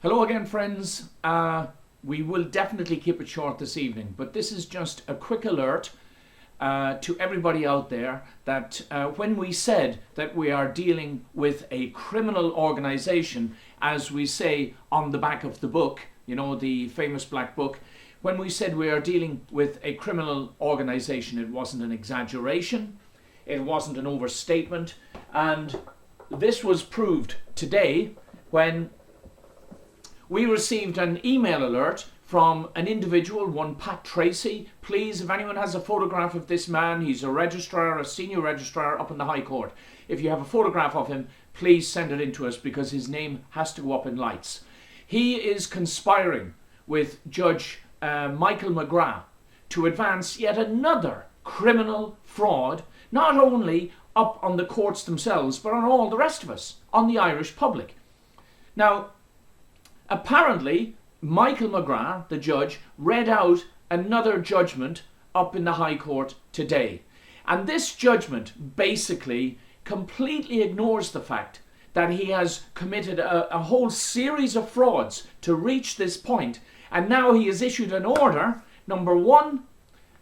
Hello again, friends. We will definitely keep it short this evening, but this is just a quick alert to everybody out there that when we said that we are dealing with a criminal organization, as we say on the back of the book, you know, the famous black book, when we said we are dealing with a criminal organization, it wasn't an exaggeration, it wasn't an overstatement, and this was proved today when we received an email alert from an individual, one Pat Tracy. Please, if anyone has a photograph of this man, he's a registrar, a senior registrar up in the High Court. If you have a photograph of him, please send it in to us because his name has to go up in lights. He is conspiring with Judge Michael McGrath to advance yet another criminal fraud, not only up on the courts themselves, but on all the rest of us, on the Irish public. Now, apparently, Michael McGrath, the judge, read out another judgment up in the High Court today. And this judgment basically completely ignores the fact that he has committed a whole series of frauds to reach this point. And now he has issued an order, number one,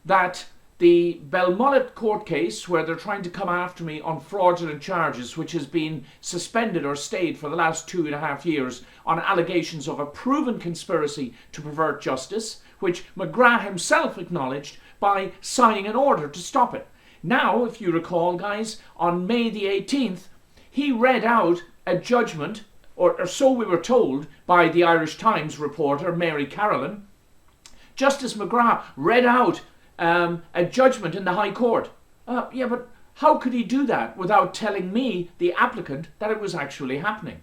that the Belmullet court case, where they're trying to come after me on fraudulent charges, which has been suspended or stayed for the last 2.5 years on allegations of a proven conspiracy to pervert justice, which McGrath himself acknowledged by signing an order to stop it. Now, if you recall, guys, on May the 18th, he read out a judgment, or so we were told by the Irish Times reporter, Mary Carolan. Justice McGrath read out a judgment in the High Court. Yeah, but how could he do that without telling me, the applicant, that it was actually happening?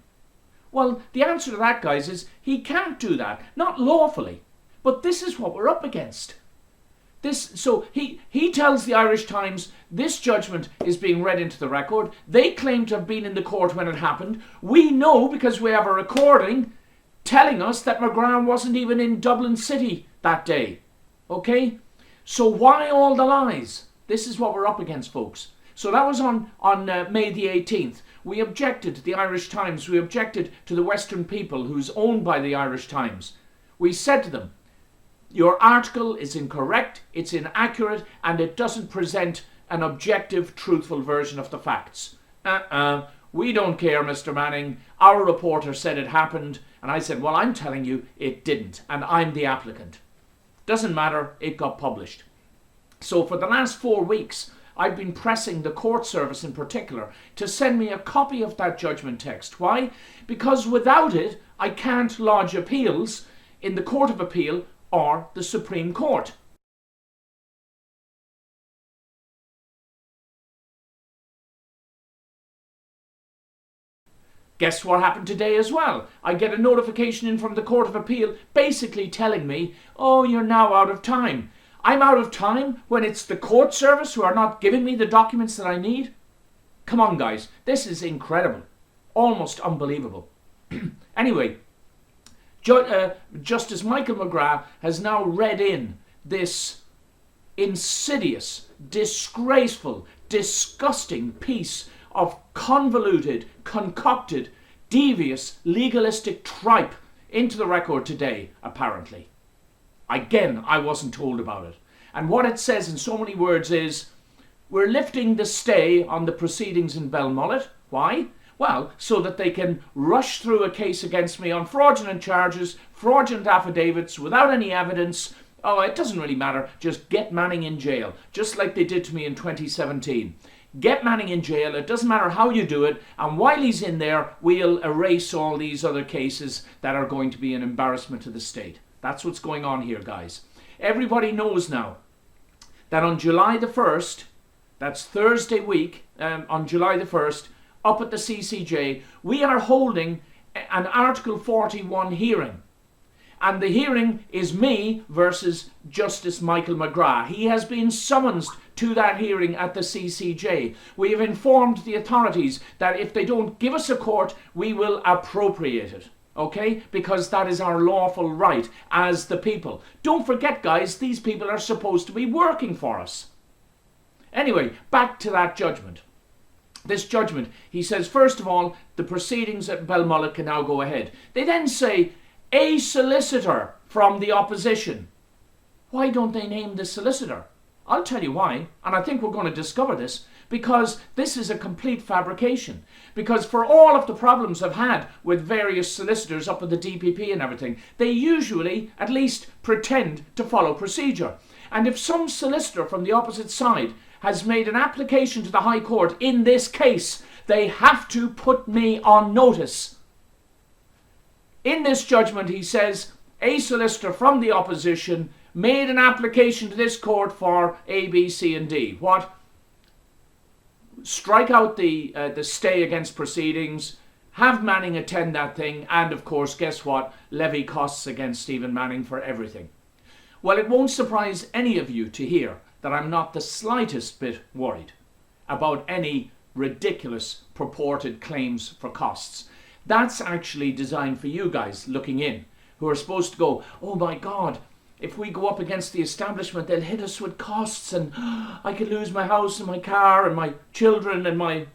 Well, the answer to that, guys, is he can't do that. Not lawfully. But this is what we're up against. So he tells the Irish Times this judgment is being read into the record. They claim to have been in the court when it happened. We know because we have a recording telling us that McGrath wasn't even in Dublin City that day. Okay? So why all the lies? This is what we're up against, folks. So that was on May the 18th. We objected to the Irish Times. We objected to the Western People, who's owned by the Irish Times. We said to them, your article is incorrect, it's inaccurate, and it doesn't present an objective, truthful version of the facts. We don't care, Mr. Manning. Our reporter said it happened. And I said, well, I'm telling you it didn't, and I'm the applicant. Doesn't matter, it got published. So for the last 4 weeks, I've been pressing the court service in particular to send me a copy of that judgment text. Why? Because without it, I can't lodge appeals in the Court of Appeal or the Supreme Court. Guess what happened today as well? I get a notification in from the Court of Appeal basically telling me, oh, you're now out of time. I'm out of time when it's the court service who are not giving me the documents that I need? Come on, guys. This is incredible. Almost unbelievable. Anyway, Justice Michael McGrath has now read in this insidious, disgraceful, disgusting piece of convoluted, concocted, devious, legalistic tripe into the record today, apparently. Again, I wasn't told about it. And what it says in so many words is, we're lifting the stay on the proceedings in Belmullet. Why? Well, so that they can rush through a case against me on fraudulent charges, fraudulent affidavits, without any evidence. Oh, it doesn't really matter. Just get Manning in jail, just like they did to me in 2017. Get Manning in jail, it doesn't matter how you do it, and while he's in there, we'll erase all these other cases that are going to be an embarrassment to the state. That's what's going on here, guys. Everybody knows now that on July the 1st, that's Thursday week, on July the 1st, up at the CCJ, we are holding an Article 41 hearing. And the hearing is me versus Justice Michael McGrath. He has been summoned to that hearing at the CCJ. We have informed the authorities that if they don't give us a court, we will appropriate it. Okay? Because that is our lawful right as the people. Don't forget, guys, these people are supposed to be working for us. Anyway, back to that judgment. this judgment, he says, first of all, the proceedings at Belmullet can now go ahead. They then say, a solicitor from the opposition. Why don't they name the solicitor? I'll tell you why, and I think we're going to discover this, because this is a complete fabrication. Because for all of the problems I've had with various solicitors up at the DPP and everything, they usually at least pretend to follow procedure. And if some solicitor from the opposite side has made an application to the High Court in this case, they have to put me on notice. In this judgment, he says, a solicitor from the opposition made an application to this court for A, B, C, and D. What? Strike out the stay against proceedings, have Manning attend that thing, and of course, guess what? Levy costs against Stephen Manning for everything. Well, it won't surprise any of you to hear that I'm not the slightest bit worried about any ridiculous purported claims for costs. That's actually designed for you guys looking in, who are supposed to go, oh my God, if we go up against the establishment, they'll hit us with costs and I could lose my house and my car and my children and my...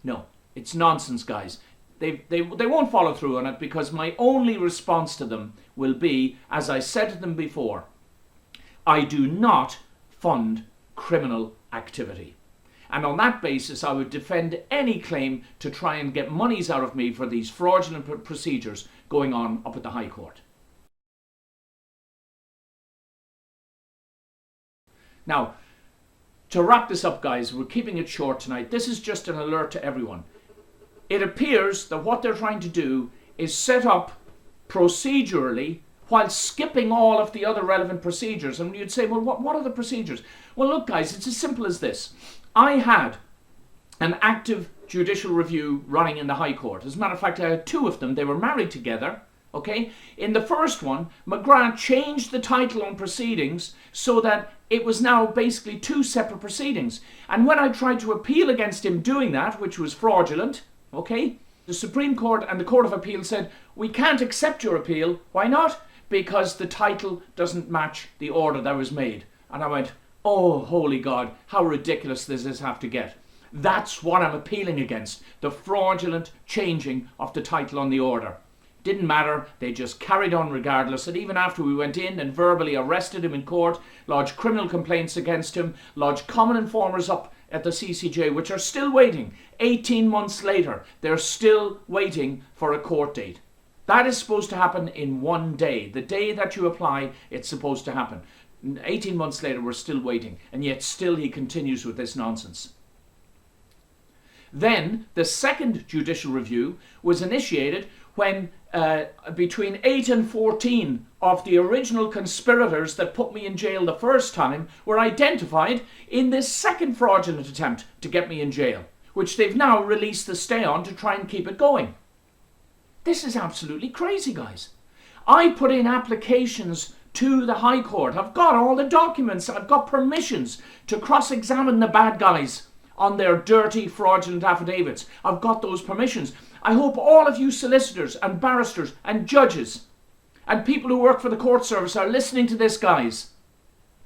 No, it's nonsense, guys. They won't follow through on it, because my only response to them will be, as I said to them before, I do not fund criminal activity. And on that basis, I would defend any claim to try and get monies out of me for these fraudulent procedures going on up at the High Court. Now, to wrap this up, guys, we're keeping it short tonight. This is just an alert to everyone. It appears that what they're trying to do is set up procedurally while skipping all of the other relevant procedures. And you'd say, well, what are the procedures? Well, look, guys, it's as simple as this. I had an active judicial review running in the High Court. As a matter of fact, I had two of them. They were married together. Okay? In the first one, McGrath changed the title on proceedings so that it was now basically two separate proceedings. And when I tried to appeal against him doing that, which was fraudulent, okay, the Supreme Court and the Court of Appeal said, we can't accept your appeal. Why not? Because the title doesn't match the order that was made. And I went, oh, holy God, how ridiculous does this have to get? That's what I'm appealing against, the fraudulent changing of the title on the order. Didn't matter, they just carried on regardless, and even after we went in and verbally arrested him in court, lodged criminal complaints against him, lodged common informers up at the CCJ, which are still waiting. 18 months later, they're still waiting for a court date. That is supposed to happen in one day. The day that you apply, it's supposed to happen. 18 months later, we're still waiting, and yet still he continues with this nonsense. Then, the second judicial review was initiated when between 8 and 14 of the original conspirators that put me in jail the first time were identified in this second fraudulent attempt to get me in jail, which they've now released the stay on to try and keep it going. This is absolutely crazy, guys. I put in applications to the High Court. I've got all the documents. I've got permissions to cross-examine the bad guys on their dirty, fraudulent affidavits. I've got those permissions. I hope all of you solicitors and barristers and judges and people who work for the court service are listening to this, guys.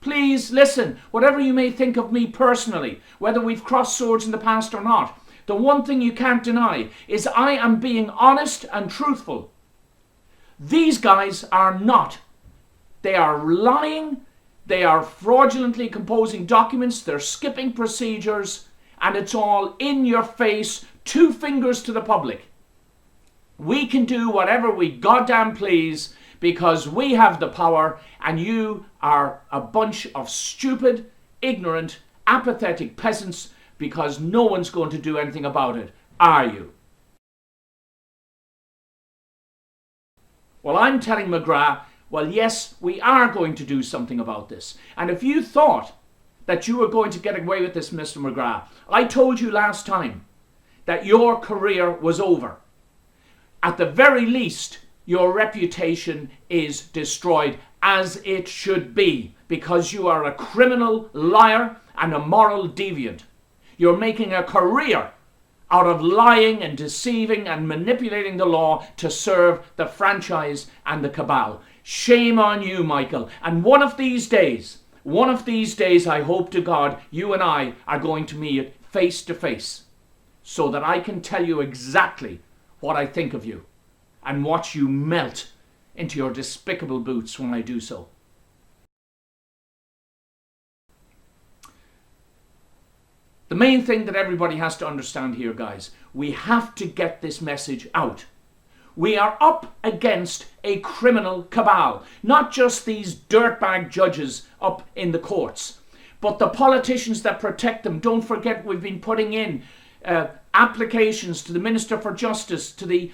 Please listen. Whatever you may think of me personally, whether we've crossed swords in the past or not, the one thing you can't deny is I am being honest and truthful. These guys are not. They are lying. They are fraudulently composing documents. They're skipping procedures. And it's all in your face, two fingers to the public. We can do whatever we goddamn please because we have the power, and you are a bunch of stupid, ignorant, apathetic peasants because no one's going to do anything about it, are you? Well, I'm telling McGrath, well, yes, we are going to do something about this. And if you thought that you were going to get away with this, Mr. McGrath, I told you last time that your career was over. At the very least, your reputation is destroyed, as it should be, because you are a criminal liar and a moral deviant. You're making a career out of lying and deceiving and manipulating the law to serve the franchise and the cabal. Shame on you, Michael. And one of these days, I hope to God, you and I are going to meet face to face. so that I can tell you exactly what I think of you and watch you melt into your despicable boots when I do so. The main thing that everybody has to understand here, guys, we have to get this message out. We are up against a criminal cabal, not just these dirtbag judges up in the courts, but the politicians that protect them. Don't forget, we've been putting in applications to the Minister for Justice, to the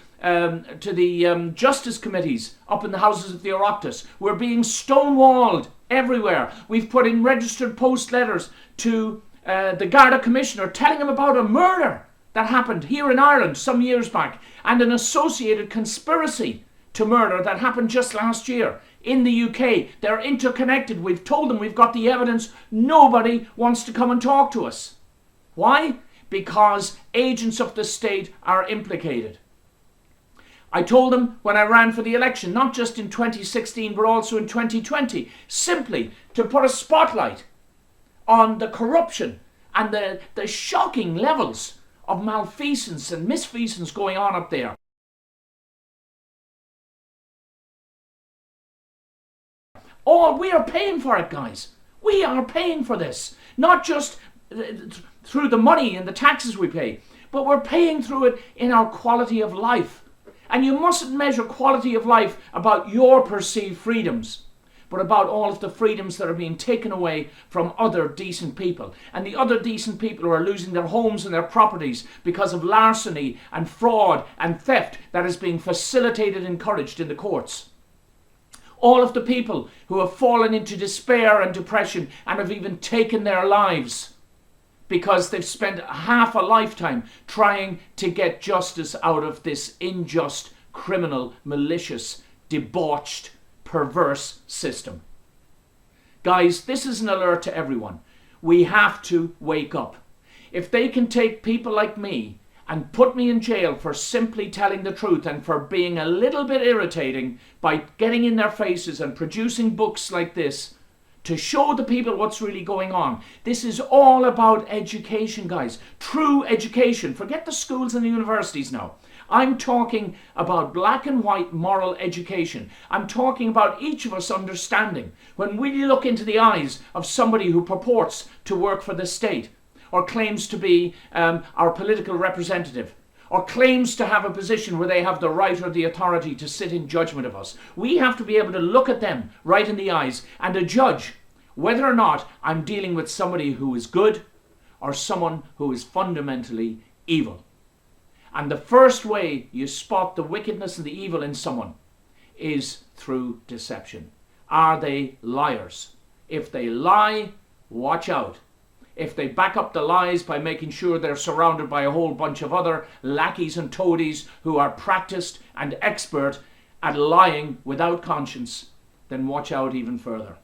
justice committees up in the houses of the Oireachtas. We're being stonewalled everywhere. We've put in registered post letters to the Garda Commissioner telling him about a murder that happened here in Ireland some years back and an associated conspiracy to murder that happened just last year in the UK. They're interconnected. We've told them we've got the evidence. Nobody wants to come and talk to us. Why? Because agents of the state are implicated. I told them when I ran for the election, not just in 2016 but also in 2020, simply to put a spotlight on the corruption and the shocking levels of malfeasance and misfeasance going on up there. We are paying for it, guys. We are paying for this. Not just through the money and the taxes we pay, but we're paying through it in our quality of life. And you mustn't measure quality of life about your perceived freedoms, but about all of the freedoms that are being taken away from other decent people. And the other decent people who are losing their homes and their properties because of larceny and fraud and theft that is being facilitated and encouraged in the courts. All of the people who have fallen into despair and depression and have even taken their lives because they've spent half a lifetime trying to get justice out of this unjust, criminal, malicious, debauched, perverse system. Guys, this is an alert to everyone. We have to wake up. If they can take people like me and put me in jail for simply telling the truth and for being a little bit irritating by getting in their faces and producing books like this to show the people what's really going on. This is all about education, guys. True education. Forget the schools and the universities now. I'm talking about black and white moral education. I'm talking about each of us understanding when we look into the eyes of somebody who purports to work for the state or claims to be our political representative or claims to have a position where they have the right or the authority to sit in judgment of us. We have to be able to look at them right in the eyes and to judge whether or not I'm dealing with somebody who is good or someone who is fundamentally evil. And the first way you spot the wickedness and the evil in someone is through deception. Are they liars? If they lie, watch out. If they back up the lies by making sure they're surrounded by a whole bunch of other lackeys and toadies who are practiced and expert at lying without conscience, then watch out even further.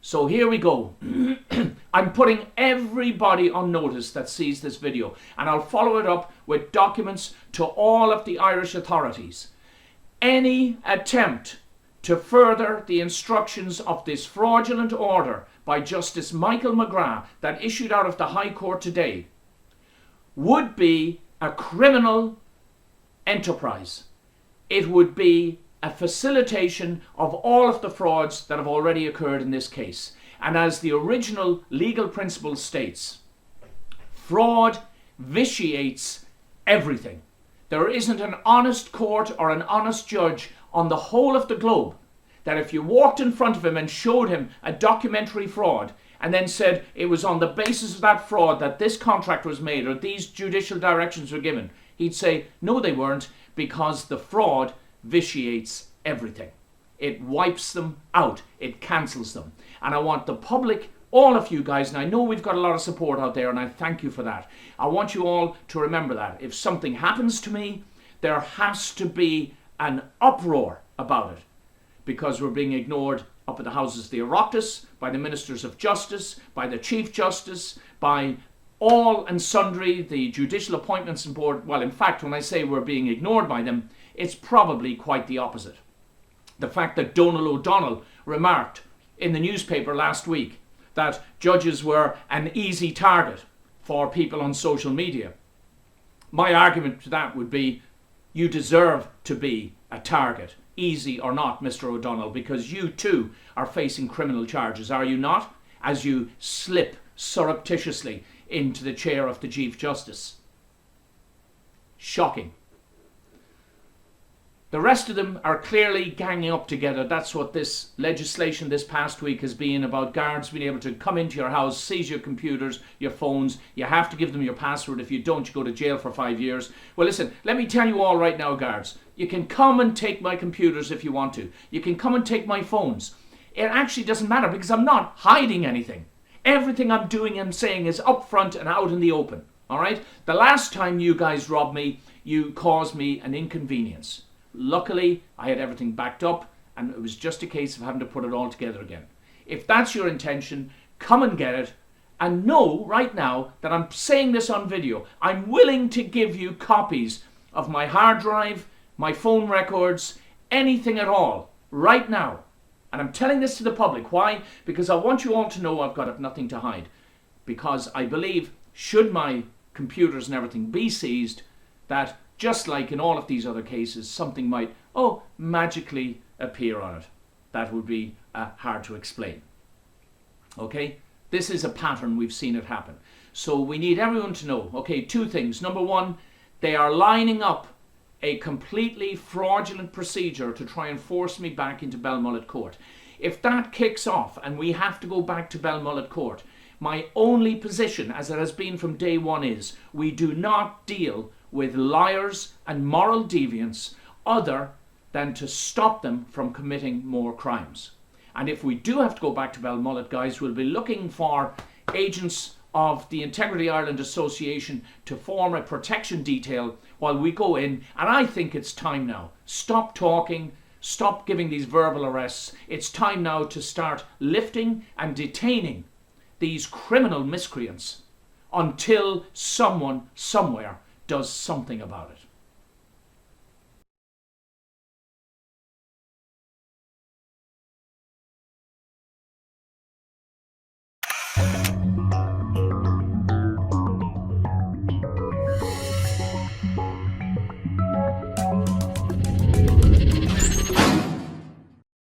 So here we go. I'm putting everybody on notice that sees this video, and I'll follow it up with documents to all of the Irish authorities. Any attempt to further the instructions of this fraudulent order by Justice Michael McGrath that issued out of the High Court today would be a criminal enterprise. It would be a facilitation of all of the frauds that have already occurred in this case. And as the original legal principle states, fraud vitiates everything. There isn't an honest court or an honest judge on the whole of the globe that if you walked in front of him and showed him a documentary fraud and then said it was on the basis of that fraud that this contract was made or these judicial directions were given, he'd say, no, they weren't, because the fraud vitiates everything. It wipes them out. It cancels them. And I want the public, all of you guys, and I know we've got a lot of support out there, and I thank you for that. I want you all to remember that. If something happens to me, there has to be an uproar about it, because we're being ignored up at the houses of the Oireachtas, by the Ministers of Justice, by the Chief Justice, by all and sundry, the judicial appointments and board. Well, in fact, when I say we're being ignored by them, it's probably quite the opposite. The fact that Donal O'Donnell remarked in the newspaper last week that judges were an easy target for people on social media. My argument to that would be, you deserve to be a target, easy or not, Mr. O'Donnell, because you too are facing criminal charges, are you not? As you slip surreptitiously into the chair of the Chief Justice. Shocking. The rest of them are clearly ganging up together. That's what this legislation this past week has been about. Guards being able to come into your house, seize your computers, your phones. You have to give them your password. If you don't, you go to jail for 5 years. Well, listen, let me tell you all right now, guards. You can come and take my computers if you want to. You can come and take my phones. It actually doesn't matter because I'm not hiding anything. Everything I'm doing and saying is up front and out in the open. All right? The last time you guys robbed me, you caused me an inconvenience. Luckily, I had everything backed up, and it was just a case of having to put it all together again. If that's your intention, come and get it. And know right now that I'm saying this on video. I'm willing to give you copies of my hard drive, my phone records, anything at all, right now. And I'm telling this to the public. Why? Because I want you all to know I've got nothing to hide. Because I believe, should my computers and everything be seized, that just like in all of these other cases, something might, magically appear on it. That would be hard to explain. Okay? This is a pattern. We've seen it happen. So we need everyone to know, okay, two things. Number one, they are lining up a completely fraudulent procedure to try and force me back into Belmullet Court. If that kicks off and we have to go back to Belmullet Court, my only position, as it has been from day one, is we do not deal with liars and moral deviants other than to stop them from committing more crimes. And if we do have to go back to Belmullet, guys, we'll be looking for agents of the Integrity Ireland Association to form a protection detail while we go in. And I think it's time now. Stop talking. Stop giving these verbal arrests. It's time now to start lifting and detaining these criminal miscreants until someone somewhere does something about it.